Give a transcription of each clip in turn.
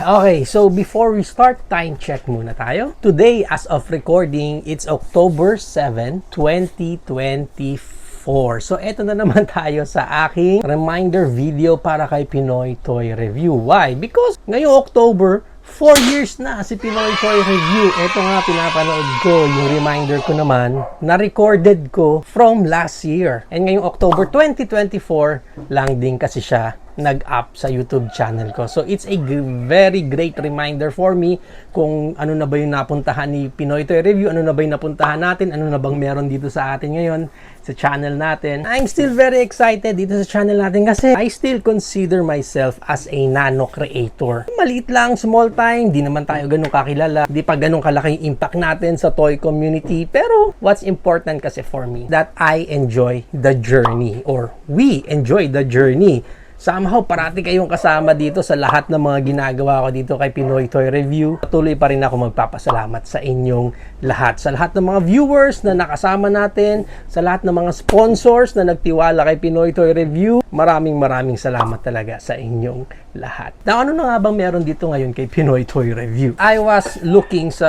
Okay, so before we start, time check muna tayo. Today, as of recording, it's October 7, 2024. So, eto na naman tayo sa aking reminder video para kay Pinoy Toy Review. Why? Because ngayong October, 4 years na si Pinoy Toy Review. Ito nga, pinapanood ko. Yung reminder ko naman, na-recorded ko from last year. And ngayong October 2024, lang din kasi siya nag-up sa YouTube channel ko. So, it's a very great reminder for me kung ano na ba yung napuntahan ni Pinoy Toy Review, ano na ba yung napuntahan natin, ano na bang meron dito sa atin ngayon, sa channel natin. I'm still very excited dito sa channel natin kasi I still consider myself as a nano creator. Maliit lang, small time, di naman tayo ganun kakilala, di pa ganun kalaking impact natin sa toy community. Pero, what's important kasi for me, that I enjoy the journey, or we enjoy the journey. Somehow, parati kayong kasama dito sa lahat ng mga ginagawa ko dito kay Pinoy Toy Review. Patuloy pa rin ako magpapasalamat sa inyong lahat. Sa lahat ng mga viewers na nakasama natin, sa lahat ng mga sponsors na nagtiwala kay Pinoy Toy Review, maraming salamat talaga sa inyong lahat. Now, ano na nga bang meron dito ngayon kay Pinoy Toy Review? I was looking sa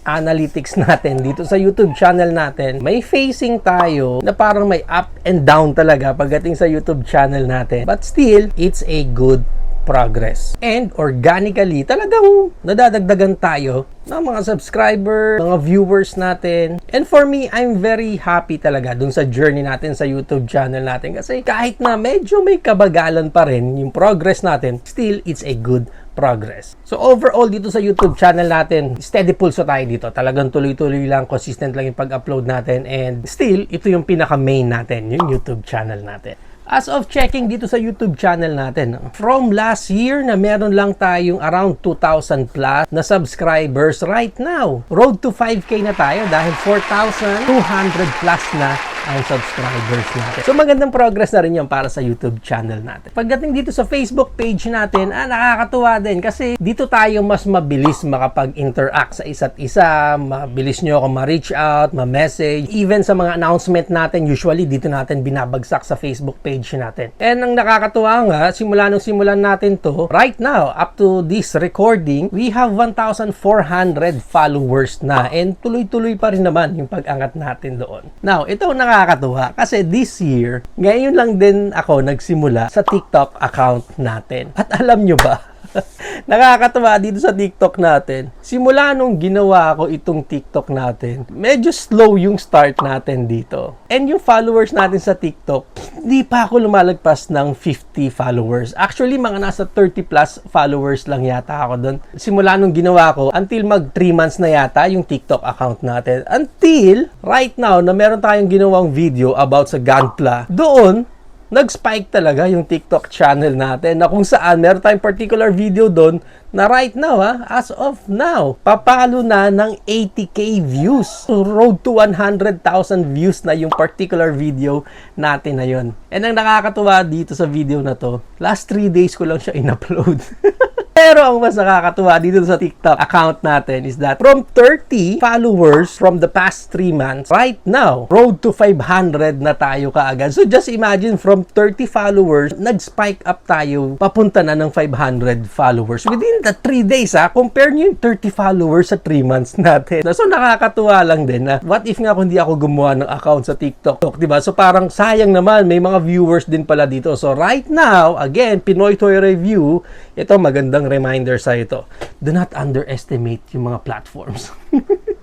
analytics natin dito sa YouTube channel natin. May facing tayo na parang may up and down talaga pagdating sa YouTube channel natin. But still, it's a good progress. And organically, talagang nadadagdagan tayo ng mga subscriber, mga viewers natin. And for me, I'm very happy talaga dun sa journey natin sa YouTube channel natin. Kasi kahit na medyo may kabagalan pa rin yung progress natin, still, it's a good progress. So overall, dito sa YouTube channel natin, steady pulso tayo dito. Talagang tuloy-tuloy lang, consistent lang yung pag-upload natin. And still, ito yung pinaka-main natin, yung YouTube channel natin. As of checking dito sa YouTube channel natin, from last year na meron lang tayong around 2,000 plus na subscribers right now. Road to 5K na tayo dahil 4,200 plus na ang subscribers natin. So magandang progress na rin yan para sa YouTube channel natin. Pagdating dito sa Facebook page natin, nakakatuwa din kasi dito tayo mas mabilis makapag-interact sa isa't isa, mabilis nyo ako ma-reach out, ma-message, even sa mga announcement natin, usually dito natin binabagsak sa Facebook page natin. And ang nakakatuwa nga, simula nung simulan natin to, right now, up to this recording, we have 1,400 followers na. And tuloy-tuloy pa rin naman yung pag-angat natin doon. Now, ito nakakatuwa kasi this year, ngayon lang din ako nagsimula sa TikTok account natin. At alam nyo ba, nakakatuwa dito sa TikTok natin. Simula nung ginawa ko itong TikTok natin, medyo slow yung start natin dito. And yung followers natin sa TikTok, hindi pa ako lumalagpas ng 50 followers. Actually, mga nasa 30 plus followers lang yata ako doon. Simula nung ginawa ko, until mag 3 months na yata yung TikTok account natin. Until right now na meron tayong ginawang video about sa Gunpla, doon, nag-spike talaga yung TikTok channel natin na kung saan meron tayong particular video doon na right now, as of now, papalo na ng 80k views. So, road to 100,000 views na yung particular video natin na yun. And ang nakakatuwa dito sa video na to, last 3 days ko lang siya in-upload. Pero ang mas nakakatuwa dito sa TikTok account natin is that from 30 followers from the past 3 months, right now, road to 500 na tayo kaagad. So just imagine from 30 followers, nag-spike up tayo, papunta na ng 500 followers. Within the 3 days, compare nyo yung 30 followers sa 3 months natin. So nakakatuwa lang din na what if nga kung hindi ako gumawa ng account sa TikTok, diba? So parang sayang naman, may mga viewers din pala dito. So right now, again, Pinoy Toy Review, ito magandang reminder sa ito. Do not underestimate yung mga platforms.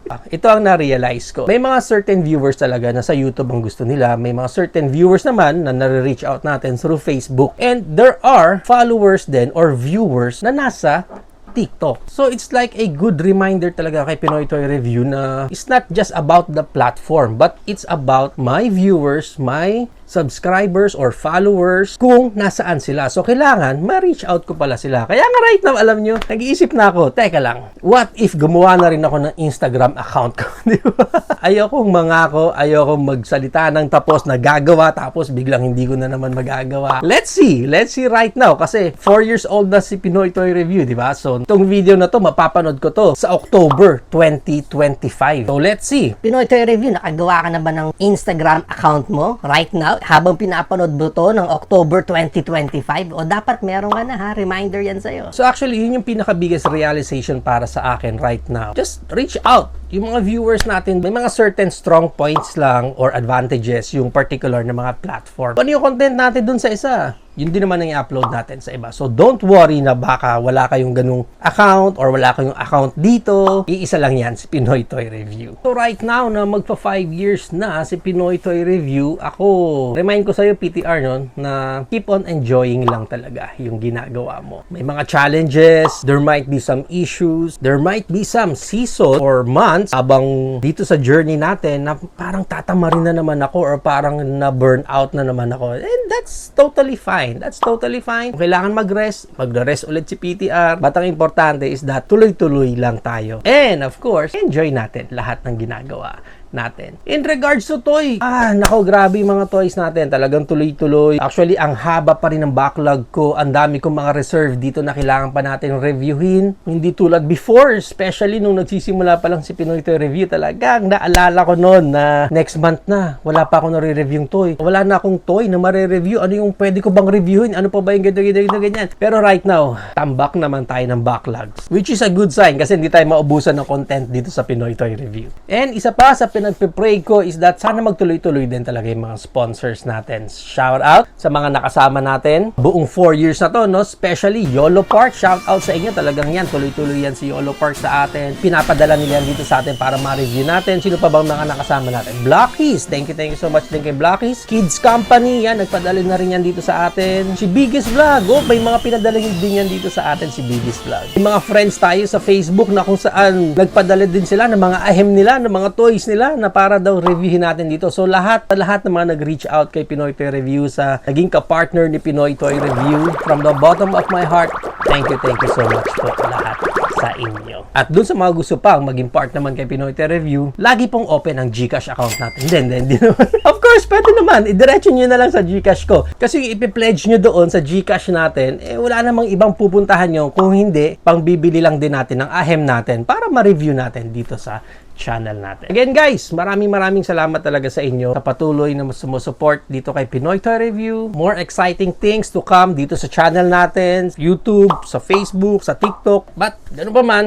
Ito ang na-realize ko. May mga certain viewers talaga na sa YouTube ang gusto nila. May mga certain viewers naman na nare-reach out natin through Facebook. And there are followers then or viewers na nasa TikTok. So it's like a good reminder talaga kay Pinoy Toy Review na it's not just about the platform, but it's about my viewers, my subscribers or followers kung nasaan sila. So, kailangan ma-reach out ko pala sila. Kaya nga right now, alam nyo, nag-iisip na ako, teka lang, what if gumawa na rin ako ng Instagram account ko? Di ba? Ayokong mangako, ayokong magsalita ng tapos na gagawa, tapos biglang hindi ko na naman magagawa. Let's see right now, kasi 4 years old na si Pinoy Toy Review, di ba? So, itong video na to, mapapanood ko to sa October 2025. So, let's see. Pinoy Toy Review, nakagawa ka na ba ng Instagram account mo right now? habang pinapanood mo to ng October 2025, o dapat meron ka na ha, reminder yan sa'yo. So actually, yun yung pinaka-biggest realization para sa akin right now. Just reach out. Yung mga viewers natin, may mga certain strong points lang or advantages yung particular na mga platform. Ano yung content natin dun sa isa? Yun din naman ang i-upload natin sa iba. So don't worry na baka wala kayong ganung account or wala kayong account dito. Iisa lang yan, si Pinoy Toy Review. So right now na magpa 5 years na si Pinoy Toy Review, ako, remind ko sa'yo PTR nun, na keep on enjoying lang talaga yung ginagawa mo. May mga challenges, there might be some issues, there might be some season or months habang dito sa journey natin na parang tatamarin na naman ako or parang na-burn out na naman ako. And that's totally fine. That's totally fine. Kung kailangan mag-rest, mag-rest ulit si PTR. But ang importante is that tuloy-tuloy lang tayo. And of course, enjoy natin lahat ng ginagawa natin. In regards to toy, nako, grabe yung mga toys natin. Talagang tuloy-tuloy. Actually, ang haba pa rin ng backlog ko. Ang dami kong mga reserve dito na kailangan pa natin reviewin. Hindi tulad before, especially nung nagsisimula pa lang si Pinoy Toy Review, talagang naalala ko noon na next month na, wala pa ako nare-review yung toy. Wala na akong toy na mare-review. Ano yung pwede ko bang reviewin? Ano pa ba yung ganyan? Pero right now, tambak naman tayo ng backlogs. Which is a good sign kasi hindi tayo maubusan ng content dito sa Pinoy Toy Review. And isa pa sa pinagpe-pray ko is that sana magtuloy-tuloy din talaga yung mga sponsors natin. Shout out sa mga nakasama natin. Buong 4 years na to, no? Especially YOLO Park. Shout out sa inyo. Talagang yan. Tuloy-tuloy yan si YOLO Park sa atin. Pinapadala nila yan dito sa atin para ma-review natin. Sino pa bang mga nakasama natin? Blockies. Thank you so much din kay Blockies. Kids Company. Yan. Nagpadala na rin yan dito sa atin. Si Biggest Vlog. Oh, may mga pinadala din yan dito sa atin si Biggest Vlog. Yung mga friends tayo sa Facebook na kung saan nagpadala din sila ng mga ahem nila, ng mga toys nila na para daw reviewin natin dito. So lahat ng mga nag-reach out kay Pinoy Toy Review sa naging ka-partner ni Pinoy Toy Review, from the bottom of my heart, thank you so much po lahat sa inyo. At dun sa mga gusto pang maging part naman kay Pinoy Toy Review, lagi pong open ang GCash account natin. Hindi naman. Of course, pwede naman. Idiretso nyo na lang sa GCash ko. Kasi ipi-pledge nyo doon sa GCash natin, wala namang ibang pupuntahan nyo. Kung hindi, pang bibili lang din natin ng ahem natin para ma-review natin dito sa channel natin. Again guys, maraming salamat talaga sa inyo sa patuloy na sumusupport dito kay Pinoy Toy Review. More exciting things to come dito sa channel natin, YouTube, sa Facebook, sa TikTok. But gano'n pa man,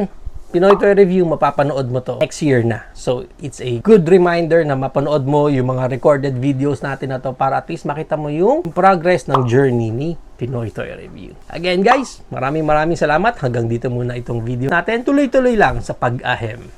Pinoy Toy Review, mapapanood mo to next year na. So, it's a good reminder na mapanood mo yung mga recorded videos natin na to para at least makita mo yung progress ng journey ni Pinoy Toy Review. Again guys, maraming salamat. Hanggang dito muna itong video natin. Tuloy-tuloy lang sa pag-ahem.